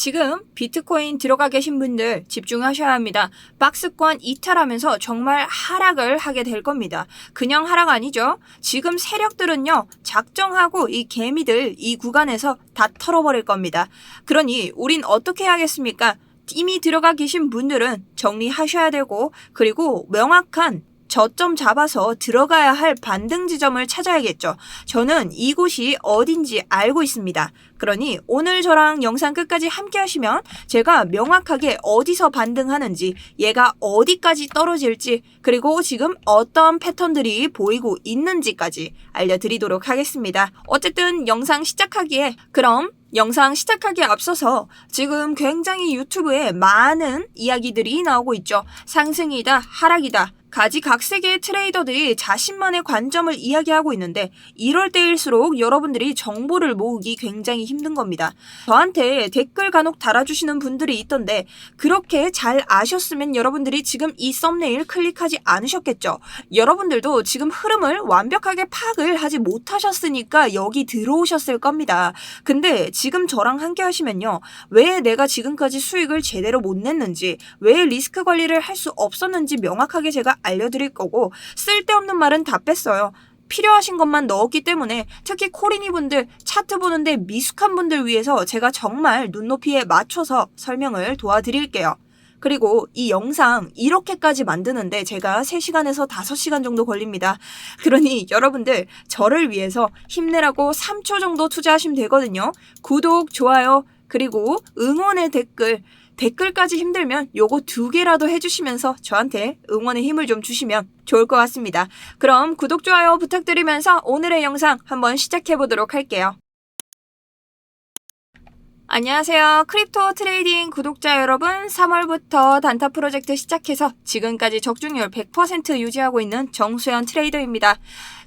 지금 비트코인 들어가 계신 분들 집중하셔야 합니다. 박스권 이탈하면서 정말 하락을 하게 될 겁니다. 그냥 하락 아니죠. 지금 세력들은요, 작정하고 이 개미들 이 구간에서 다 털어버릴 겁니다. 그러니 우린 어떻게 해야겠습니까? 이미 들어가 계신 분들은 정리하셔야 되고, 그리고 명확한 저점 잡아서 들어가야 할 반등 지점을 찾아야겠죠. 저는 이곳이 어딘지 알고 있습니다. 그러니 오늘 저랑 영상 끝까지 함께 하시면 제가 명확하게 어디서 반등하는지, 얘가 어디까지 떨어질지, 그리고 지금 어떤 패턴들이 보이고 있는지까지 알려드리도록 하겠습니다. 어쨌든 영상 시작하기에 영상 시작하기에 앞서서 지금 굉장히 유튜브에 많은 이야기들이 나오고 있죠. 상승이다, 하락이다. 가지각색의 트레이더들이 자신만의 관점을 이야기하고 있는데, 이럴 때일수록 여러분들이 정보를 모으기 굉장히 힘든 겁니다. 저한테 댓글 간혹 달아주시는 분들이 있던데, 그렇게 잘 아셨으면 여러분들이 지금 이 썸네일 클릭하지 않으셨겠죠. 여러분들도 지금 흐름을 완벽하게 파악을 하지 못하셨으니까 여기 들어오셨을 겁니다. 근데 지금 저랑 함께 하시면요, 왜 내가 지금까지 수익을 제대로 못 냈는지, 왜 리스크 관리를 할 수 없었는지 명확하게 제가 알려드릴 거고, 쓸데없는 말은 다 뺐어요. 필요하신 것만 넣었기 때문에, 특히 코리니 분들, 차트 보는데 미숙한 분들 위해서 제가 정말 눈높이에 맞춰서 설명을 도와드릴게요. 그리고 이 영상 이렇게까지 만드는데 제가 3시간에서 5시간 정도 걸립니다. 그러니 여러분들 저를 위해서 힘내라고 3초 정도 투자하시면 되거든요. 구독, 좋아요, 그리고 응원의 댓글까지 힘들면 요거 2개라도 해주시면서 저한테 응원의 힘을 좀 주시면 좋을 것 같습니다. 그럼 구독, 좋아요 부탁드리면서 오늘의 영상 한번 시작해보도록 할게요. 안녕하세요. 크립토 트레이딩 구독자 여러분, 3월부터 단타 프로젝트 시작해서 지금까지 적중률 100% 유지하고 있는 정수현 트레이더입니다.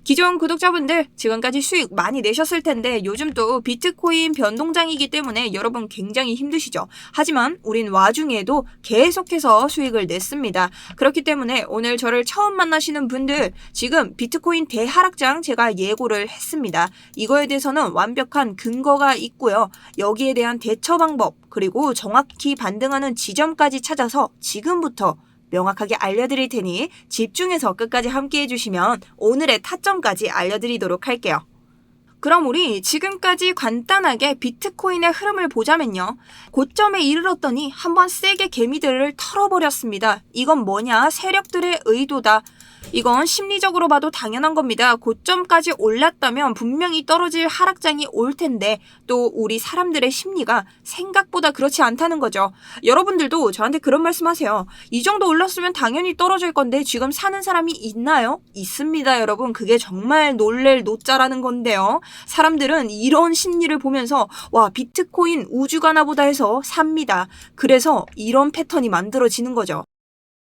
기존 구독자분들 지금까지 수익 많이 내셨을 텐데, 요즘 또 비트코인 변동장이기 때문에 여러분 굉장히 힘드시죠. 하지만 우린 와중에도 계속해서 수익을 냈습니다. 그렇기 때문에 오늘 저를 처음 만나시는 분들, 지금 비트코인 대하락장 제가 예고를 했습니다. 이거에 대해서는 완벽한 근거가 있고요. 여기에 대한 대처 방법, 그리고 정확히 반등하는 지점까지 찾아서 지금부터 명확하게 알려드릴 테니 집중해서 끝까지 함께 해주시면 오늘의 타점까지 알려드리도록 할게요. 그럼 우리 지금까지 간단하게 비트코인의 흐름을 보자면요, 고점에 이르렀더니 한번 세게 개미들을 털어버렸습니다. 이건 뭐냐? 세력들의 의도다. 이건 심리적으로 봐도 당연한 겁니다. 고점까지 올랐다면 분명히 떨어질 하락장이 올 텐데, 또 우리 사람들의 심리가 생각보다 그렇지 않다는 거죠. 여러분들도 저한테 그런 말씀하세요. 이 정도 올랐으면 당연히 떨어질 건데 지금 사는 사람이 있나요? 있습니다, 여러분. 그게 정말 놀랄 노자라는 건데요. 사람들은 이런 심리를 보면서 와, 비트코인 우주 가나 보다 해서 삽니다. 그래서 이런 패턴이 만들어지는 거죠.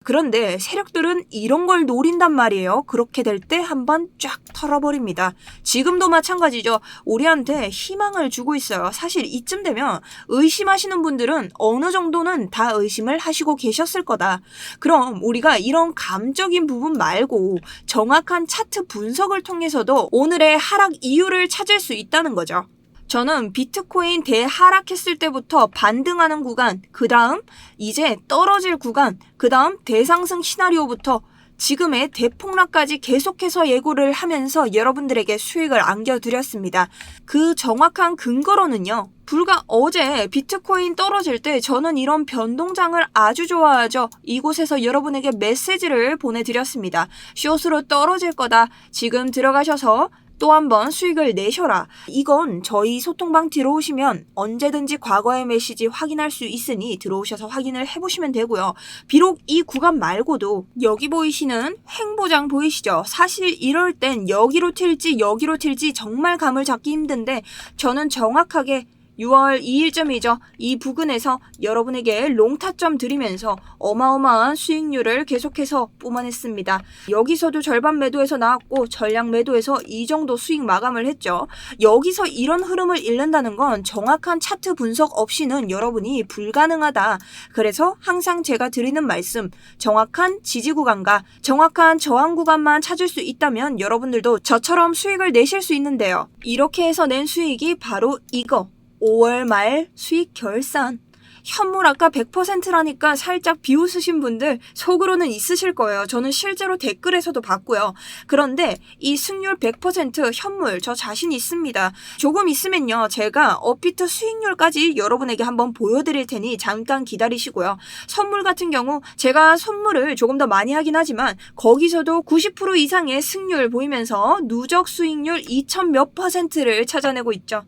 그런데 세력들은 이런 걸 노린단 말이에요. 그렇게 될 때 한번 쫙 털어버립니다. 지금도 마찬가지죠. 우리한테 희망을 주고 있어요. 사실 이쯤 되면 의심하시는 분들은 어느 정도는 다 의심을 하시고 계셨을 거다. 그럼 우리가 이런 감적인 부분 말고 정확한 차트 분석을 통해서도 오늘의 하락 이유를 찾을 수 있다는 거죠. 저는 비트코인 대하락했을 때부터 반등하는 구간, 그 다음 이제 떨어질 구간, 그 다음 대상승 시나리오부터 지금의 대폭락까지 계속해서 예고를 하면서 여러분들에게 수익을 안겨드렸습니다. 그 정확한 근거로는요, 불과 어제 비트코인 떨어질 때 저는 이런 변동장을 아주 좋아하죠. 이곳에서 여러분에게 메시지를 보내드렸습니다. 숏으로 떨어질 거다. 지금 들어가셔서 또 한 번 수익을 내셔라. 이건 저희 소통방 들어오시면 언제든지 과거의 메시지 확인할 수 있으니 들어오셔서 확인을 해보시면 되고요. 비록 이 구간 말고도 여기 보이시는 횡보장 보이시죠? 사실 이럴 땐 여기로 튈지 정말 감을 잡기 힘든데, 저는 정확하게 6월 2일쯤이죠. 이 부근에서 여러분에게 롱타점 드리면서 어마어마한 수익률을 계속해서 뿜어냈습니다. 여기서도 절반 매도에서 나왔고 전량 매도에서 이 정도 수익 마감을 했죠. 여기서 이런 흐름을 잃는다는 건 정확한 차트 분석 없이는 여러분이 불가능하다. 그래서 항상 제가 드리는 말씀, 정확한 지지 구간과 정확한 저항 구간만 찾을 수 있다면 여러분들도 저처럼 수익을 내실 수 있는데요. 이렇게 해서 낸 수익이 바로 이거, 5월 말 수익 결산. 현물 아까 100%라니까 살짝 비웃으신 분들 속으로는 있으실 거예요. 저는 실제로 댓글에서도 봤고요. 그런데 이 승률 100% 현물 저 자신 있습니다. 조금 있으면요. 제가 업비트 수익률까지 여러분에게 한번 보여드릴 테니 잠깐 기다리시고요. 선물 같은 경우 제가 선물을 조금 더 많이 하긴 하지만 거기서도 90% 이상의 승률 보이면서 누적 수익률 2000 몇 %를 찾아내고 있죠.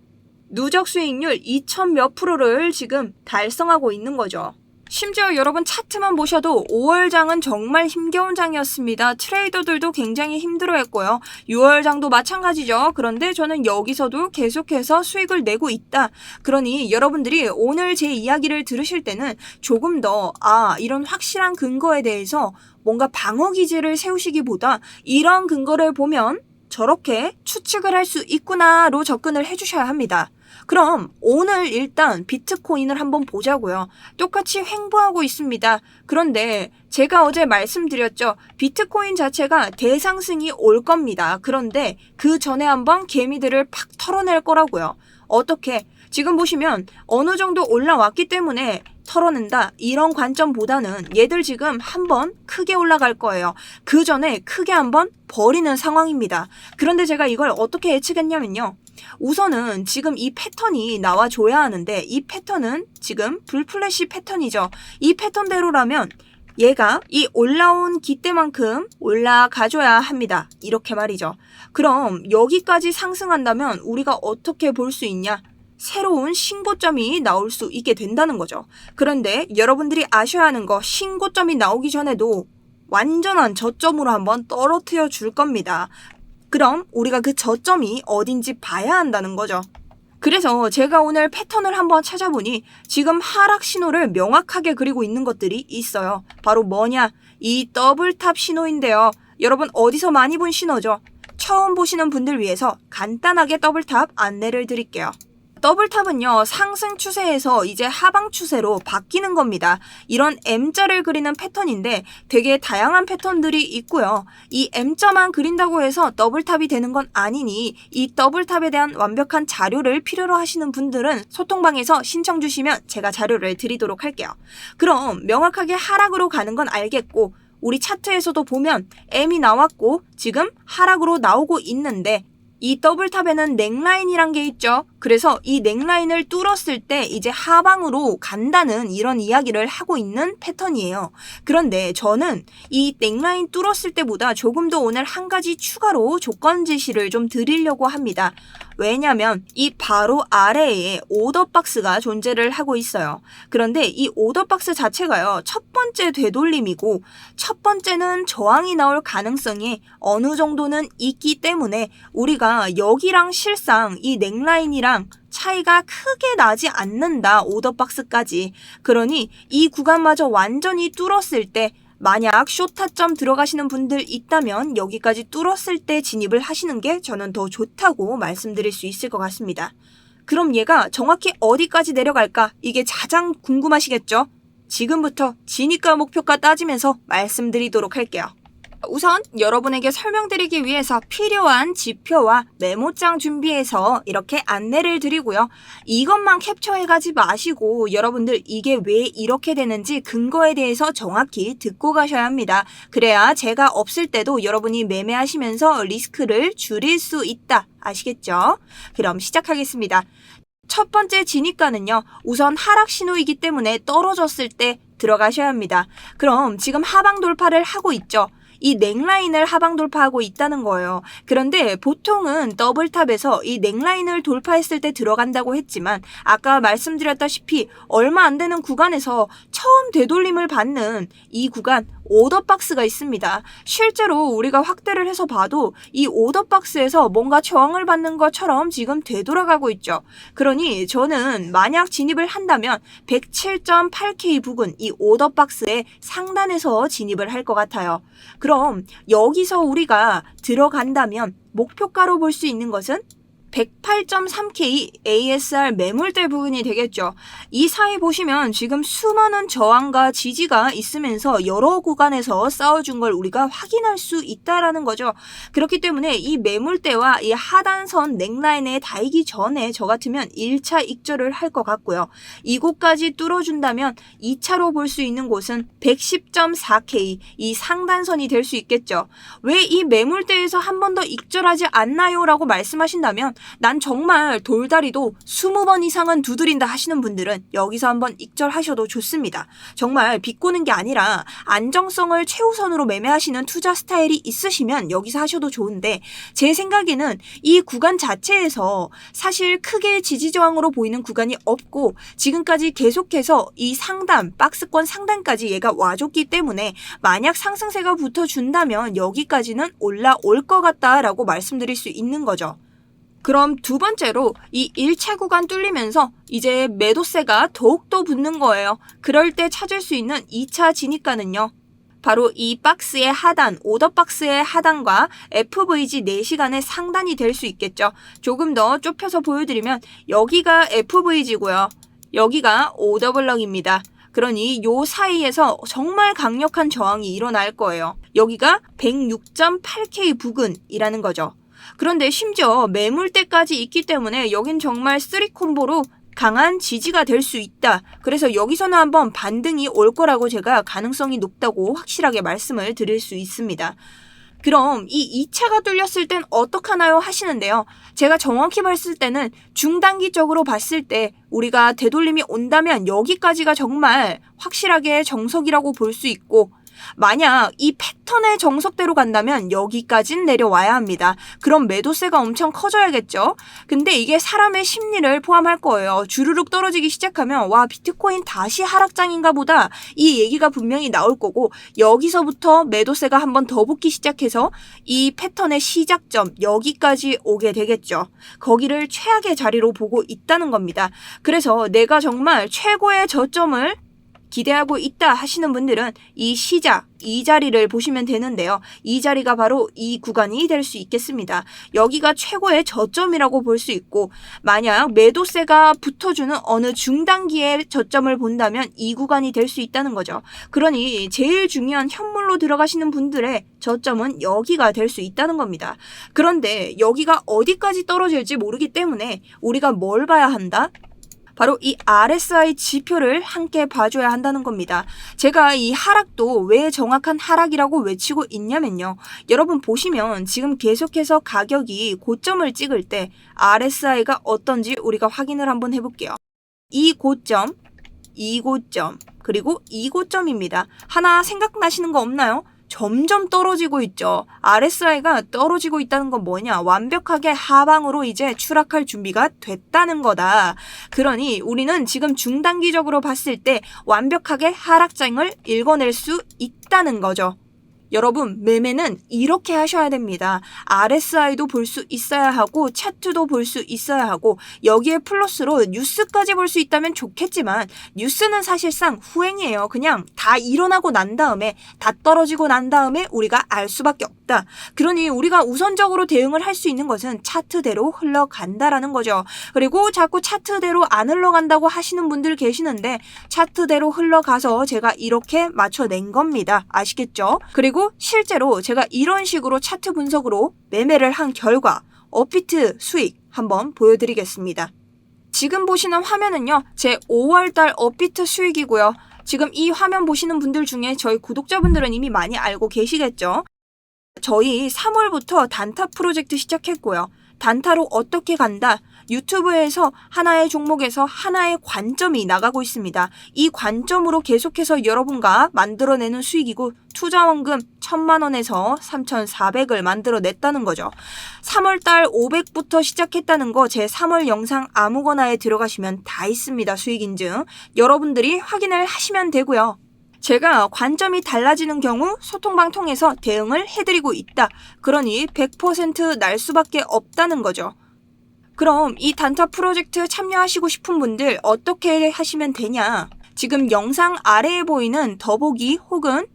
누적 수익률 2000 몇 %를 지금 달성하고 있는 거죠. 심지어 여러분 차트만 보셔도 5월장은 정말 힘겨운 장이었습니다. 트레이더들도 굉장히 힘들어했고요. 6월장도 마찬가지죠. 그런데 저는 여기서도 계속해서 수익을 내고 있다. 그러니 여러분들이 오늘 제 이야기를 들으실 때는 조금 더 이런 확실한 근거에 대해서 뭔가 방어 기제를 세우시기보다 이런 근거를 보면 저렇게 추측을 할 수 있구나로 접근을 해주셔야 합니다. 그럼 오늘 일단 비트코인을 한번 보자고요. 똑같이 횡보하고 있습니다. 그런데 제가 어제 말씀드렸죠. 비트코인 자체가 대상승이 올 겁니다. 그런데 그 전에 한번 개미들을 팍 털어낼 거라고요. 어떻게? 지금 보시면 어느 정도 올라왔기 때문에 털어낸다 이런 관점보다는 얘들 지금 한번 크게 올라갈 거예요. 그 전에 크게 한번 버리는 상황입니다. 그런데 제가 이걸 어떻게 예측했냐면요. 우선은 지금 이 패턴이 나와줘야 하는데 이 패턴은 지금 불플래시 패턴이죠. 이 패턴대로라면 얘가 이 올라온 기대만큼 올라가줘야 합니다. 이렇게 말이죠. 그럼 여기까지 상승한다면 우리가 어떻게 볼 수 있냐? 새로운 신고점이 나올 수 있게 된다는 거죠. 그런데 여러분들이 아셔야 하는 거 신고점이 나오기 전에도 완전한 저점으로 한번 떨어뜨려 줄 겁니다. 그럼 우리가 그 저점이 어딘지 봐야 한다는 거죠. 그래서 제가 오늘 패턴을 한번 찾아보니 지금 하락 신호를 명확하게 그리고 있는 것들이 있어요. 바로 뭐냐? 이 더블탑 신호인데요. 여러분 어디서 많이 본 신호죠? 처음 보시는 분들 위해서 간단하게 더블탑 안내를 드릴게요. 더블탑은요, 상승 추세에서 이제 하방 추세로 바뀌는 겁니다. 이런 M자를 그리는 패턴인데 되게 다양한 패턴들이 있고요. 이 M자만 그린다고 해서 더블탑이 되는 건 아니니 이 더블탑에 대한 완벽한 자료를 필요로 하시는 분들은 소통방에서 신청 주시면 제가 자료를 드리도록 할게요. 그럼 명확하게 하락으로 가는 건 알겠고 우리 차트에서도 보면 M이 나왔고 지금 하락으로 나오고 있는데 이 더블탑에는 넥라인이란 게 있죠. 그래서 이 넥라인을 뚫었을 때 이제 하방으로 간다는 이런 이야기를 하고 있는 패턴이에요. 그런데 저는 이 넥라인 뚫었을 때보다 조금 더 오늘 한 가지 추가로 조건 제시를 좀 드리려고 합니다. 왜냐면 이 바로 아래에 오더박스가 존재를 하고 있어요. 그런데 이 오더박스 자체가요. 첫 번째 되돌림이고 첫 번째는 저항이 나올 가능성이 어느 정도는 있기 때문에 우리가 여기랑 실상 이 넥라인이랑 차이가 크게 나지 않는다. 오더박스까지. 그러니 이 구간마저 완전히 뚫었을 때 만약 숏타점 들어가시는 분들 있다면 여기까지 뚫었을 때 진입을 하시는 게 저는 더 좋다고 말씀드릴 수 있을 것 같습니다. 그럼 얘가 정확히 어디까지 내려갈까? 이게 가장 궁금하시겠죠? 지금부터 진입가 목표가 따지면서 말씀드리도록 할게요. 우선 여러분에게 설명드리기 위해서 필요한 지표와 메모장 준비해서 이렇게 안내를 드리고요. 이것만 캡처해가지 마시고 여러분들 이게 왜 이렇게 되는지 근거에 대해서 정확히 듣고 가셔야 합니다. 그래야 제가 없을 때도 여러분이 매매하시면서 리스크를 줄일 수 있다. 아시겠죠? 그럼 시작하겠습니다. 첫 번째 진입가는요. 우선 하락 신호이기 때문에 떨어졌을 때 들어가셔야 합니다. 그럼 지금 하방 돌파를 하고 있죠. 이 넥라인을 하방 돌파하고 있다는 거예요. 그런데 보통은 더블탑에서 이 넥라인을 돌파했을 때 들어간다고 했지만 아까 말씀드렸다시피 얼마 안 되는 구간에서 처음 되돌림을 받는 이 구간 오더박스가 있습니다. 실제로 우리가 확대를 해서 봐도 이 오더박스에서 뭔가 저항을 받는 것처럼 지금 되돌아가고 있죠. 그러니 저는 만약 진입을 한다면 107.8K 부근 이 오더박스의 상단에서 진입을 할 것 같아요. 그럼 여기서 우리가 들어간다면 목표가로 볼 수 있는 것은 108.3K ASR 매물대 부근이 되겠죠. 이 사이 보시면 지금 수많은 저항과 지지가 있으면서 여러 구간에서 싸워준 걸 우리가 확인할 수 있다라는 거죠. 그렇기 때문에 이 매물대와 이 하단선 넥라인에 닿기 전에 저 같으면 1차 익절을 할 것 같고요. 이곳까지 뚫어준다면 2차로 볼 수 있는 곳은 110.4K 이 상단선이 될 수 있겠죠. 왜 이 매물대에서 한 번 더 익절하지 않나요? 라고 말씀하신다면 난 정말 돌다리도 20번 이상은 두드린다 하시는 분들은 여기서 한번 익절하셔도 좋습니다. 정말 비꼬는 게 아니라 안정성을 최우선으로 매매하시는 투자 스타일이 있으시면 여기서 하셔도 좋은데 제 생각에는 이 구간 자체에서 사실 크게 지지저항으로 보이는 구간이 없고 지금까지 계속해서 이 상단, 박스권 상단까지 얘가 와줬기 때문에 만약 상승세가 붙어준다면 여기까지는 올라올 것 같다라고 말씀드릴 수 있는 거죠. 그럼 두 번째로 이 1차 구간 뚫리면서 이제 매도세가 더욱더 붙는 거예요. 그럴 때 찾을 수 있는 2차 진입가는요. 바로 이 박스의 하단, 오더 박스의 하단과 FVG 4시간의 상단이 될 수 있겠죠. 조금 더 좁혀서 보여드리면 여기가 FVG고요. 여기가 오더 블럭입니다. 그러니 요 사이에서 정말 강력한 저항이 일어날 거예요. 여기가 106.8K 부근이라는 거죠. 그런데 심지어 매물대까지 있기 때문에 여긴 정말 3콤보로 강한 지지가 될 수 있다. 그래서 여기서는 한번 반등이 올 거라고 제가 가능성이 높다고 확실하게 말씀을 드릴 수 있습니다. 그럼 이 2차가 뚫렸을 땐 어떡하나요 하시는데요. 제가 정확히 봤을 때는 중단기적으로 봤을 때 우리가 되돌림이 온다면 여기까지가 정말 확실하게 정석이라고 볼 수 있고 만약 이 패턴의 정석대로 간다면 여기까진 내려와야 합니다. 그럼 매도세가 엄청 커져야겠죠? 근데 이게 사람의 심리를 포함할 거예요. 주르륵 떨어지기 시작하면 와 비트코인 다시 하락장인가 보다 이 얘기가 분명히 나올 거고 여기서부터 매도세가 한 번 더 붙기 시작해서 이 패턴의 시작점 여기까지 오게 되겠죠. 거기를 최악의 자리로 보고 있다는 겁니다. 그래서 내가 정말 최고의 저점을 기대하고 있다 하시는 분들은 이 시작, 이 자리를 보시면 되는데요. 이 자리가 바로 이 구간이 될 수 있겠습니다. 여기가 최고의 저점이라고 볼 수 있고 만약 매도세가 붙어주는 어느 중단기의 저점을 본다면 이 구간이 될 수 있다는 거죠. 그러니 제일 중요한 현물로 들어가시는 분들의 저점은 여기가 될 수 있다는 겁니다. 그런데 여기가 어디까지 떨어질지 모르기 때문에 우리가 뭘 봐야 한다? 바로 이 RSI 지표를 함께 봐줘야 한다는 겁니다. 제가 이 하락도 왜 정확한 하락이라고 외치고 있냐면요. 여러분 보시면 지금 계속해서 가격이 고점을 찍을 때 RSI가 어떤지 우리가 확인을 한번 해볼게요. 이 고점, 이 고점, 그리고 이 고점입니다. 하나 생각나시는 거 없나요? 점점 떨어지고 있죠. RSI가 떨어지고 있다는 건 뭐냐? 완벽하게 하방으로 이제 추락할 준비가 됐다는 거다. 그러니 우리는 지금 중단기적으로 봤을 때 완벽하게 하락장을 읽어낼 수 있다는 거죠. 여러분 매매는 이렇게 하셔야 됩니다. RSI도 볼 수 있어야 하고 차트도 볼 수 있어야 하고 여기에 플러스로 뉴스까지 볼 수 있다면 좋겠지만 뉴스는 사실상 후행이에요. 그냥 다 일어나고 난 다음에 다 떨어지고 난 다음에 우리가 알 수밖에 없다. 그러니 우리가 우선적으로 대응을 할 수 있는 것은 차트대로 흘러간다라는 거죠. 그리고 자꾸 차트대로 안 흘러간다고 하시는 분들 계시는데 차트대로 흘러가서 제가 이렇게 맞춰낸 겁니다. 아시겠죠? 그리고 실제로 제가 이런 식으로 차트 분석으로 매매를 한 결과 업비트 수익 한번 보여드리겠습니다. 지금 보시는 화면은요. 제 5월달 업비트 수익이고요. 지금 이 화면 보시는 분들 중에 저희 구독자분들은 이미 많이 알고 계시겠죠? 저희 3월부터 단타 프로젝트 시작했고요. 단타로 어떻게 간다? 유튜브에서 하나의 종목에서 하나의 관점이 나가고 있습니다. 이 관점으로 계속해서 여러분과 만들어내는 수익이고 투자원금 1,000만 원에서 3,400을 만들어냈다는 거죠. 3월달 500부터 시작했다는 거 제 3월 영상 아무거나에 들어가시면 다 있습니다. 수익 인증. 여러분들이 확인을 하시면 되고요. 제가 관점이 달라지는 경우 소통방 통해서 대응을 해드리고 있다. 그러니 100% 날 수밖에 없다는 거죠. 그럼 이 단타 프로젝트 참여하시고 싶은 분들 어떻게 하시면 되냐? 지금 영상 아래에 보이는 더보기 혹은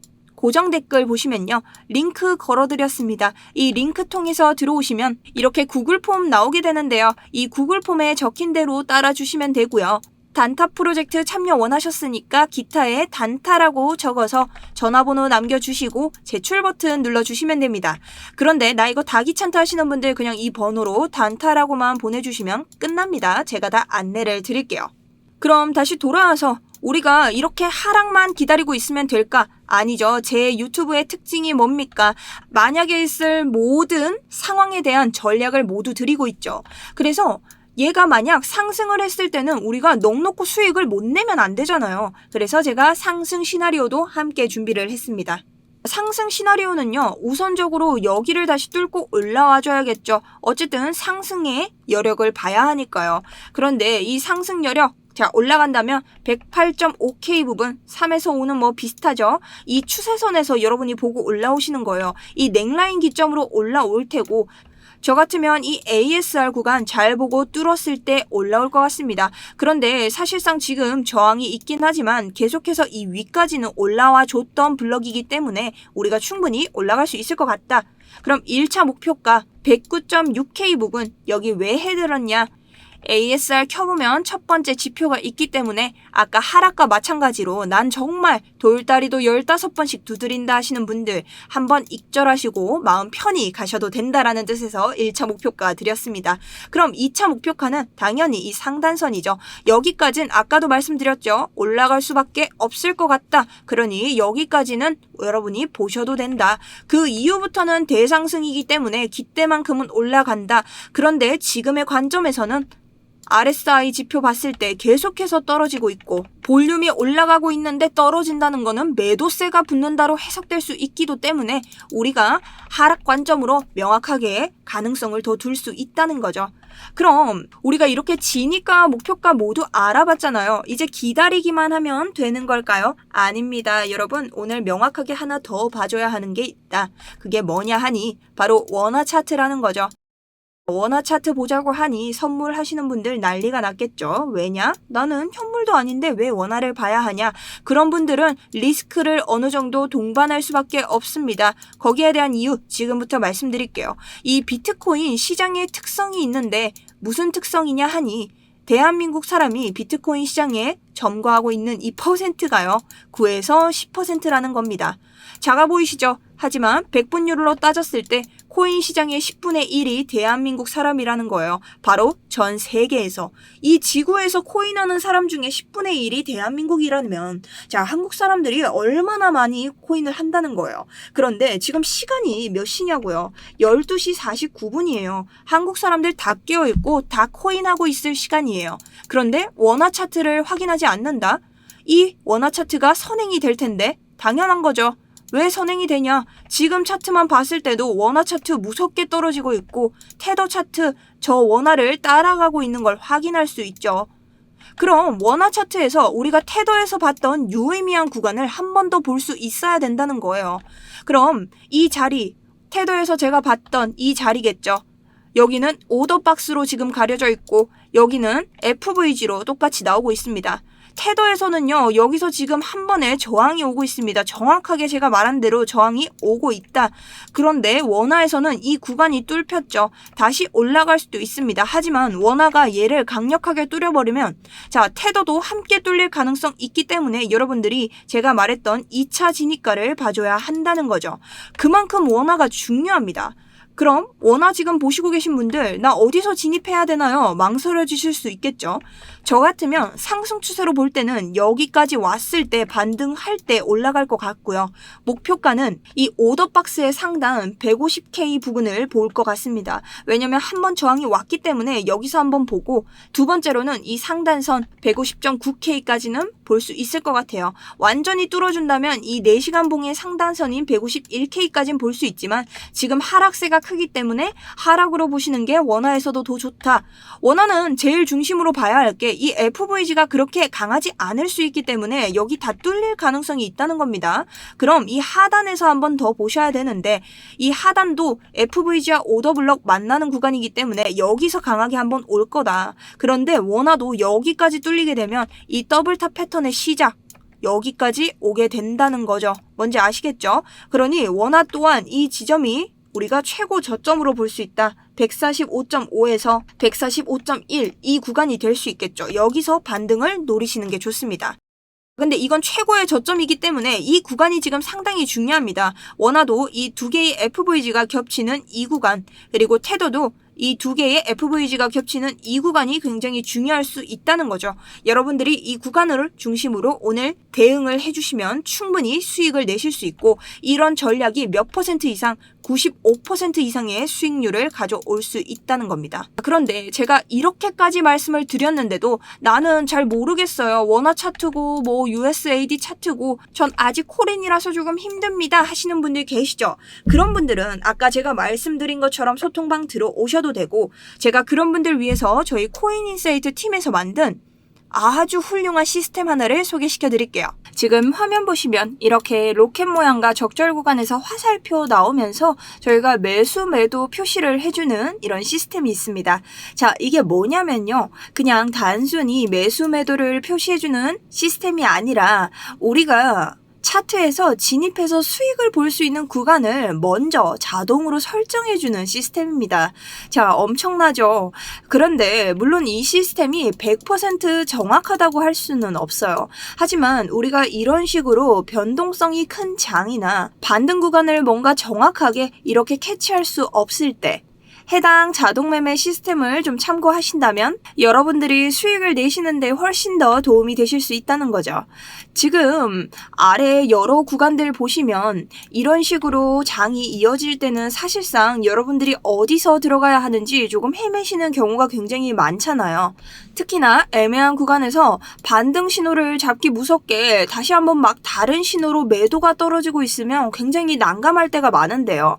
고정 댓글 보시면요. 링크 걸어드렸습니다. 이 링크 통해서 들어오시면 이렇게 구글 폼 나오게 되는데요. 이 구글 폼에 적힌 대로 따라주시면 되고요. 단타 프로젝트 참여 원하셨으니까 기타에 단타라고 적어서 전화번호 남겨주시고 제출 버튼 눌러주시면 됩니다. 그런데 나 이거 다 귀찮다 하시는 분들 그냥 이 번호로 단타라고만 보내주시면 끝납니다. 제가 다 안내를 드릴게요. 그럼 다시 돌아와서 우리가 이렇게 하락만 기다리고 있으면 될까? 아니죠. 제 유튜브의 특징이 뭡니까? 만약에 있을 모든 상황에 대한 전략을 모두 드리고 있죠. 그래서 얘가 만약 상승을 했을 때는 우리가 넉넉히 수익을 못 내면 안 되잖아요. 그래서 제가 상승 시나리오도 함께 준비를 했습니다. 상승 시나리오는요. 우선적으로 여기를 다시 뚫고 올라와 줘야겠죠. 어쨌든 상승의 여력을 봐야 하니까요. 그런데 이 상승 여력 자, 올라간다면 108.5K 부분 3에서 5는 뭐 비슷하죠. 이 추세선에서 여러분이 보고 올라오시는 거예요. 이 넥라인 기점으로 올라올 테고 저 같으면 이 ASR 구간 잘 보고 뚫었을 때 올라올 것 같습니다. 그런데 사실상 지금 저항이 있긴 하지만 계속해서 이 위까지는 올라와 줬던 블럭이기 때문에 우리가 충분히 올라갈 수 있을 것 같다. 그럼 1차 목표가 109.6K 부분 여기 왜 해들었냐? ASR 켜보면 첫 번째 지표가 있기 때문에 아까 하락과 마찬가지로 난 정말 돌다리도 15번씩 두드린다 하시는 분들 한번 익절하시고 마음 편히 가셔도 된다라는 뜻에서 1차 목표가 드렸습니다. 그럼 2차 목표가는 당연히 이 상단선이죠. 여기까지는 아까도 말씀드렸죠. 올라갈 수밖에 없을 것 같다. 그러니 여기까지는 여러분이 보셔도 된다. 그 이후부터는 대상승이기 때문에 기대만큼은 올라간다. 그런데 지금의 관점에서는 RSI 지표 봤을 때 계속해서 떨어지고 있고 볼륨이 올라가고 있는데 떨어진다는 거는 매도세가 붙는다로 해석될 수 있기도 때문에 우리가 하락 관점으로 명확하게 가능성을 더 둘 수 있다는 거죠. 그럼 우리가 이렇게 진입가 목표가 모두 알아봤잖아요. 이제 기다리기만 하면 되는 걸까요? 아닙니다. 여러분 오늘 명확하게 하나 더 봐줘야 하는 게 있다. 그게 뭐냐 하니 바로 원화 차트라는 거죠. 원화 차트 보자고 하니 선물하시는 분들 난리가 났겠죠. 왜냐? 나는 현물도 아닌데 왜 원화를 봐야 하냐? 그런 분들은 리스크를 어느 정도 동반할 수밖에 없습니다. 거기에 대한 이유 지금부터 말씀드릴게요. 이 비트코인 시장의 특성이 있는데 무슨 특성이냐 하니 대한민국 사람이 비트코인 시장에 점거하고 있는 이 퍼센트가요. 9에서 10%라는 겁니다. 작아 보이시죠? 하지만 100분율로 따졌을 때 코인 시장의 10분의 1이 대한민국 사람이라는 거예요. 바로 전 세계에서. 이 지구에서 코인하는 사람 중에 10분의 1이 대한민국이라면 자, 한국 사람들이 얼마나 많이 코인을 한다는 거예요. 그런데 지금 시간이 몇 시냐고요? 12시 49분이에요. 한국 사람들 다 깨어있고 다 코인하고 있을 시간이에요. 그런데 원화 차트를 확인하지 않는다? 이 원화 차트가 선행이 될 텐데 당연한 거죠. 왜 선행이 되냐? 지금 차트만 봤을 때도 원화 차트 무섭게 떨어지고 있고 테더 차트 저 원화를 따라가고 있는 걸 확인할 수 있죠. 그럼 원화 차트에서 우리가 테더에서 봤던 유의미한 구간을 한 번 더 볼 수 있어야 된다는 거예요. 그럼 이 자리, 테더에서 제가 봤던 이 자리겠죠. 여기는 오더 박스로 지금 가려져 있고 여기는 FVG로 똑같이 나오고 있습니다. 테더에서는요, 여기서 지금 한 번에 저항이 오고 있습니다. 정확하게 제가 말한 대로 저항이 오고 있다. 그런데 원화에서는 이 구간이 뚫혔죠. 다시 올라갈 수도 있습니다. 하지만 원화가 얘를 강력하게 뚫어버리면 자, 테더도 함께 뚫릴 가능성 있기 때문에 여러분들이 제가 말했던 2차 진입가를 봐줘야 한다는 거죠. 그만큼 원화가 중요합니다. 그럼 원화 지금 보시고 계신 분들 나 어디서 진입해야 되나요? 망설여지실 수 있겠죠. 저 같으면 상승 추세로 볼 때는 여기까지 왔을 때 반등할 때 올라갈 것 같고요. 목표가는 이 오더박스의 상단 150K 부근을 볼 것 같습니다. 왜냐면 한번 저항이 왔기 때문에 여기서 한번 보고 두 번째로는 이 상단선 150.9K까지는 볼 수 있을 것 같아요. 완전히 뚫어준다면 이 4시간 봉의 상단선인 151K까지는 볼 수 있지만 지금 하락세가 크기 때문에 하락으로 보시는 게 원화에서도 더 좋다. 원화는 제일 중심으로 봐야 할 게 이 FVG가 그렇게 강하지 않을 수 있기 때문에 여기 다 뚫릴 가능성이 있다는 겁니다. 그럼 이 하단에서 한번 더 보셔야 되는데 이 하단도 FVG와 오더블럭 만나는 구간이기 때문에 여기서 강하게 한번 올 거다. 그런데 원화도 여기까지 뚫리게 되면 이 더블탑 패턴의 시작 여기까지 오게 된다는 거죠. 뭔지 아시겠죠? 그러니 원화 또한 이 지점이 우리가 최고 저점으로 볼 수 있다. 145.5에서 145.1 이 구간이 될 수 있겠죠. 여기서 반등을 노리시는 게 좋습니다. 근데 이건 최고의 저점이기 때문에 이 구간이 지금 상당히 중요합니다. 원화도 이 두 개의 FVG가 겹치는 이 구간, 그리고 테더도 이 두 개의 FVG가 겹치는 이 구간이 굉장히 중요할 수 있다는 거죠. 여러분들이 이 구간을 중심으로 오늘 대응을 해주시면 충분히 수익을 내실 수 있고, 이런 전략이 몇 퍼센트 이상, 95% 이상의 수익률을 가져올 수 있다는 겁니다. 그런데 제가 이렇게까지 말씀을 드렸는데도 나는 잘 모르겠어요. 원화 차트고 뭐 USAD 차트고 전 아직 코린이라서 조금 힘듭니다 하시는 분들 계시죠? 그런 분들은 아까 제가 말씀드린 것처럼 소통방 들어오셔도 되고, 제가 그런 분들 위해서 저희 코인인사이트 팀에서 만든 아주 훌륭한 시스템 하나를 소개시켜 드릴게요. 지금 화면 보시면 이렇게 로켓 모양과 적절 구간에서 화살표 나오면서 저희가 매수 매도 표시를 해주는 이런 시스템이 있습니다. 자, 이게 뭐냐면요, 그냥 단순히 매수 매도를 표시해주는 시스템이 아니라 우리가 차트에서 진입해서 수익을 볼 수 있는 구간을 먼저 자동으로 설정해주는 시스템입니다. 자, 엄청나죠? 그런데 물론 이 시스템이 100% 정확하다고 할 수는 없어요. 하지만 우리가 이런 식으로 변동성이 큰 장이나 반등 구간을 뭔가 정확하게 이렇게 캐치할 수 없을 때 해당 자동매매 시스템을 좀 참고하신다면 여러분들이 수익을 내시는데 훨씬 더 도움이 되실 수 있다는 거죠. 지금 아래 여러 구간들 보시면 이런 식으로 장이 이어질 때는 사실상 여러분들이 어디서 들어가야 하는지 조금 헤매시는 경우가 굉장히 많잖아요. 특히나 애매한 구간에서 반등 신호를 잡기 무섭게 다시 한번 막 다른 신호로 매도가 떨어지고 있으면 굉장히 난감할 때가 많은데요.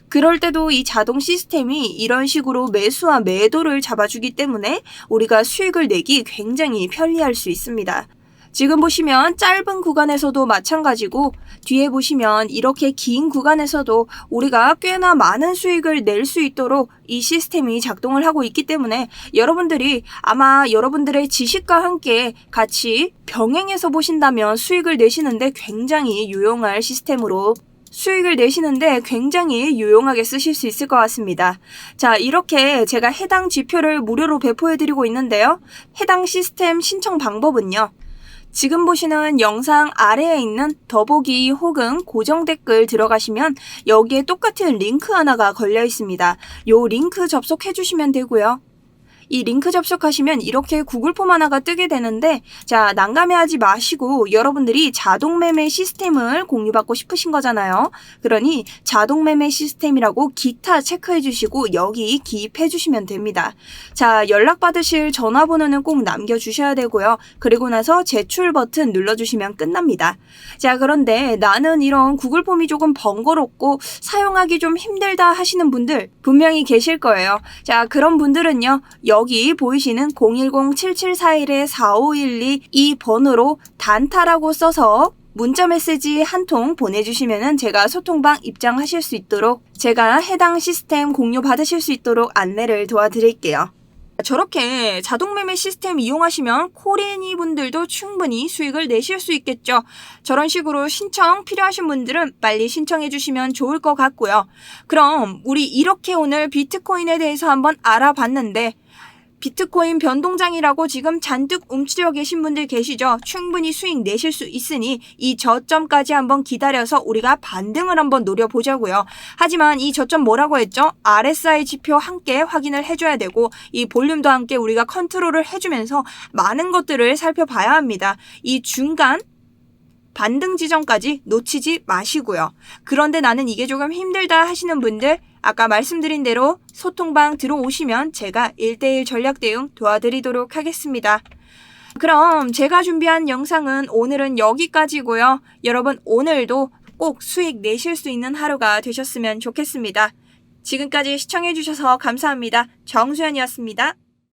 그럴 때도 이 자동 시스템이 이런 식으로 매수와 매도를 잡아주기 때문에 우리가 수익을 내기 굉장히 편리할 수 있습니다. 지금 보시면 짧은 구간에서도 마찬가지고, 뒤에 보시면 이렇게 긴 구간에서도 우리가 꽤나 많은 수익을 낼 수 있도록 이 시스템이 작동을 하고 있기 때문에 여러분들이 아마 여러분들의 지식과 함께 같이 병행해서 보신다면 수익을 내시는데 굉장히 유용할 시스템으로 수익을 내시는데 굉장히 유용하게 쓰실 수 있을 것 같습니다. 자, 이렇게 제가 해당 지표를 무료로 배포해드리고 있는데요. 해당 시스템 신청 방법은요, 지금 보시는 영상 아래에 있는 더보기 혹은 고정 댓글 들어가시면 여기에 똑같은 링크 하나가 걸려 있습니다. 요 링크 접속해 주시면 되고요. 이 링크 접속하시면 이렇게 구글 폼 하나가 뜨게 되는데, 자, 난감해하지 마시고 여러분들이 자동 매매 시스템을 공유받고 싶으신 거잖아요. 그러니 자동 매매 시스템이라고 기타 체크해 주시고 여기 기입해 주시면 됩니다. 자, 연락 받으실 전화번호는 꼭 남겨주셔야 되고요. 그리고 나서 제출 버튼 눌러주시면 끝납니다. 자, 그런데 나는 이런 구글 폼이 조금 번거롭고 사용하기 좀 힘들다 하시는 분들 분명히 계실 거예요. 자, 그런 분들은요, 여기 보이시는 010-7741-4512 이 번호로 단타라고 써서 문자 메시지 한 통 보내주시면 제가 소통방 입장하실 수 있도록, 제가 해당 시스템 공유 받으실 수 있도록 안내를 도와드릴게요. 저렇게 자동매매 시스템 이용하시면 코리애니 분들도 충분히 수익을 내실 수 있겠죠. 저런 식으로 신청 필요하신 분들은 빨리 신청해 주시면 좋을 것 같고요. 그럼 우리 이렇게 오늘 비트코인에 대해서 한번 알아봤는데, 비트코인 변동장이라고 지금 잔뜩 움츠려 계신 분들 계시죠? 충분히 수익 내실 수 있으니 이 저점까지 한번 기다려서 우리가 반등을 한번 노려보자고요. 하지만 이 저점 뭐라고 했죠? RSI 지표 함께 확인을 해줘야 되고, 이 볼륨도 함께 우리가 컨트롤을 해주면서 많은 것들을 살펴봐야 합니다. 이 중간 반등 지점까지 놓치지 마시고요. 그런데 나는 이게 조금 힘들다 하시는 분들, 아까 말씀드린 대로 소통방 들어오시면 제가 1:1 전략 대응 도와드리도록 하겠습니다. 그럼 제가 준비한 영상은 오늘은 여기까지고요. 여러분 오늘도 꼭 수익 내실 수 있는 하루가 되셨으면 좋겠습니다. 지금까지 시청해주셔서 감사합니다. 정수연이었습니다.